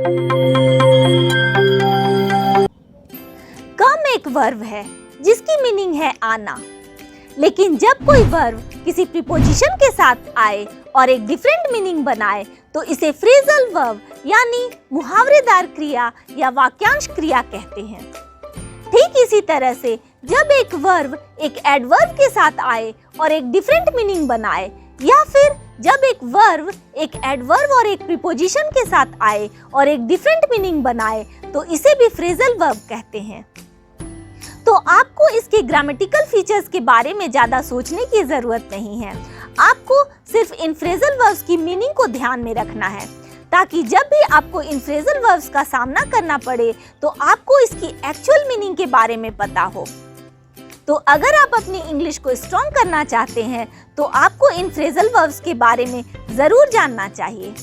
कम एक वर्ब है जिसकी मीनिंग है आना, लेकिन जब कोई वर्ब किसी प्रीपोजिशन के साथ आए और एक डिफरेंट मीनिंग बनाए तो इसे फ्रेजल वर्ब यानी मुहावरेदार क्रिया या वाक्यांश क्रिया कहते हैं। ठीक इसी तरह से जब एक वर्ब एक एडवर्ब के साथ आए और एक डिफरेंट मीनिंग बनाए, या फिर जब एक वर्ब एक एडवर्ब और एक प्रीपोजिशन के साथ आए और एक डिफरेंट मीनिंग बनाए तो इसे भी फ्रेजल वर्ब कहते हैं। तो आपको इसके ग्रामेटिकल फीचर्स के बारे में ज्यादा सोचने की जरूरत नहीं है। आपको सिर्फ इन फ्रेजल वर्ब्स की मीनिंग को ध्यान में रखना है, ताकि जब भी आपको इन फ्रेजल वर्ब्स का सामना करना पड़े तो आपको इसकी एक्चुअल मीनिंग के बारे में पता हो। तो अगर आप अपनी इंग्लिश को स्ट्रॉन्ग करना चाहते हैं तो आपको इन फ्रेजल वर्ब्स के बारे में जरूर जानना चाहिए।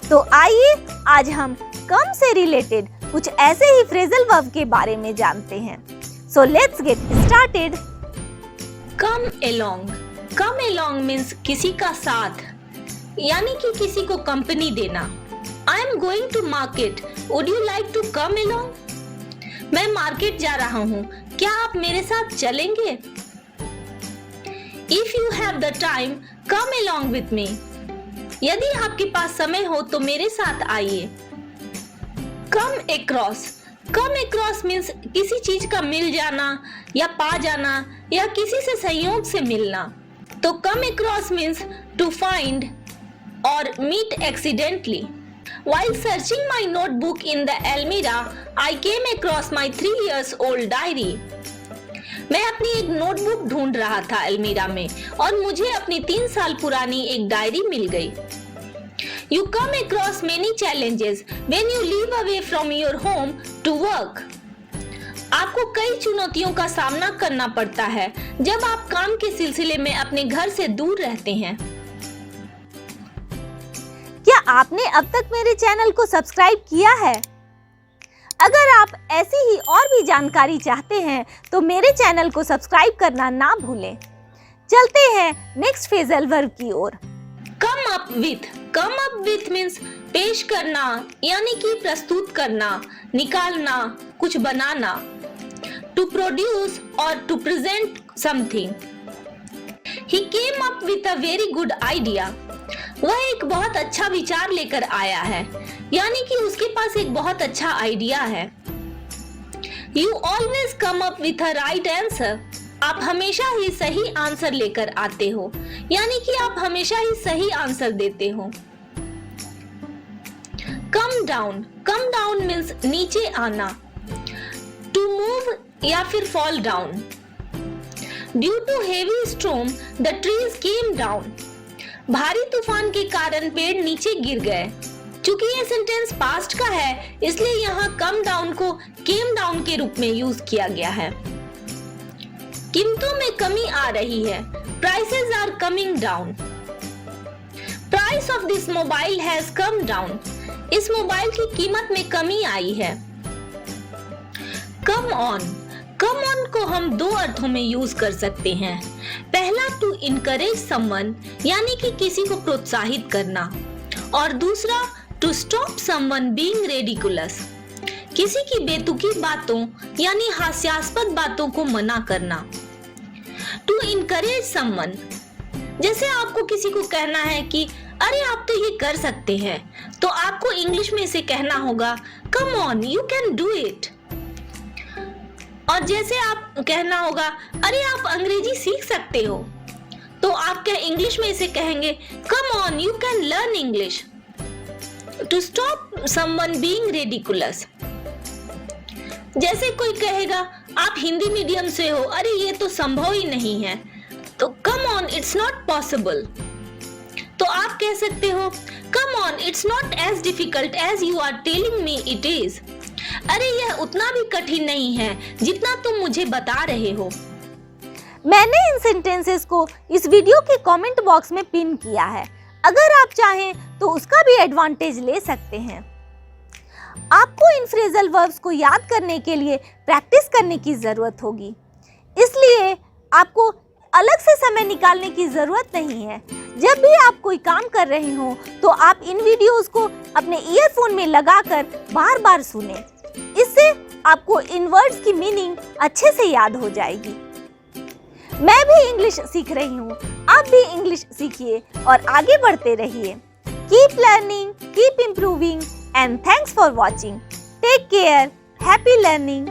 तो आइए आज हम कम से रिलेटेड कुछ ऐसे ही फ्रेजल वर्ब के बारे में जानते हैं। So let's get started. Come along. Come along means किसी का साथ, यानी कि किसी को कंपनी देना। I am going to market. Would you like to come along? मैं मार्केट जा रहा हूँ, क्या आप मेरे साथ चलेंगे? If you have the time, come along with me. यदि आपके पास समय हो तो मेरे साथ आइए। Come across. कम अक्रॉस मीन्स किसी चीज का मिल जाना या पा जाना या किसी से संयोग से मिलना। तो come across means to find और meet accidentally. While searching my notebook in the Almirah, I came across my 3 years old diary. मैं अपनी एक नोटबुक ढूंढ रहा था अलमीरा में और मुझे अपनी 3 साल पुरानी एक डायरी मिल गई। You come across many challenges when you leave away from your home to work. आपको कई चुनौतियों का सामना करना पड़ता है जब आप काम के सिलसिले में अपने घर से दूर रहते हैं। क्या आपने अब तक मेरे चैनल को सब्सक्राइब किया है? अगर आप ऐसी ही और भी जानकारी चाहते हैं तो मेरे चैनल को सब्सक्राइब करना ना भूलें। चलते हैं नेक्स्ट फ्रेजल वर्ब की ओर। Come up with. Come up with means पेश करना, यानी कि प्रस्तुत करना, निकालना, कुछ बनाना। To produce or to present something. He came up with a very good idea. वह एक बहुत अच्छा विचार लेकर आया है, यानी कि उसके पास एक बहुत अच्छा आइडिया है। You always come up with a right answer. आप हमेशा ही सही आंसर लेकर आते हो, यानी कि आप हमेशा ही सही आंसर देते हो। Come down. Come down means नीचे आना। To move या फिर fall down. Due to heavy storm, the trees came down. भारी तूफान के कारण पेड़ नीचे गिर गए। चूंकि ये सेंटेंस पास्ट का है, इसलिए यहाँ come down को came down के रूप में यूज किया गया है। कीमतों में कमी आ रही है। Prices are coming down. Price of this mobile has come down. इस मोबाइल की कीमत में कमी आई है। Come on. Come on को हम 2 अर्थों में यूज कर सकते हैं। पहला to encourage someone, यानी कि किसी को प्रोत्साहित करना, और दूसरा to stop someone being ridiculous, किसी की बेतुकी बातों यानी हास्यास्पद बातों को मना करना। To encourage someone, जैसे आपको किसी को कहना है कि अरे आप तो ये कर सकते हैं, तो आपको इंग्लिश में इसे कहना होगा Come on, you can do it. और जैसे आप कहना होगा अरे आप अंग्रेजी सीख सकते हो, तो आप क्या इंग्लिश में इसे कहेंगे Come on, you can learn English. To stop someone being ridiculous. जैसे कोई कहेगा आप हिंदी मीडियम से हो, अरे ये तो संभव ही नहीं है, तो come on, it's not possible. तो आप कह सकते हो come on, it's not as difficult as you are telling me it is. अरे यह उतना भी कठिन नहीं है जितना तुम मुझे बता रहे हो। मैंने इन सेंटेंसेस को इस वीडियो के कमेंट बॉक्स में पिन किया है, अगर आप चाहें तो उसका भी एडवांटेज ले सकते हैं। आपको इन फ्रेजल वर्ब्स को याद करने के लिए प्रैक्टिस करने की जरूरत होगी, इसलिए आपको अलग से समय निकालने की जरूरत नहीं है। जब भी आप कोई काम कर रहे हो तो आप इन वीडियोस को अपने ईयरफोन में लगाकर बार बार सुनें। इससे आपको इन वर्ड्स की मीनिंग अच्छे से याद हो जाएगी। मैं भी इंग्लिश सीख रही हूँ, आप भी इंग्लिश सीखिए और आगे बढ़ते रहिए। Keep learning, keep improving and thanks for watching. Take care, happy learning.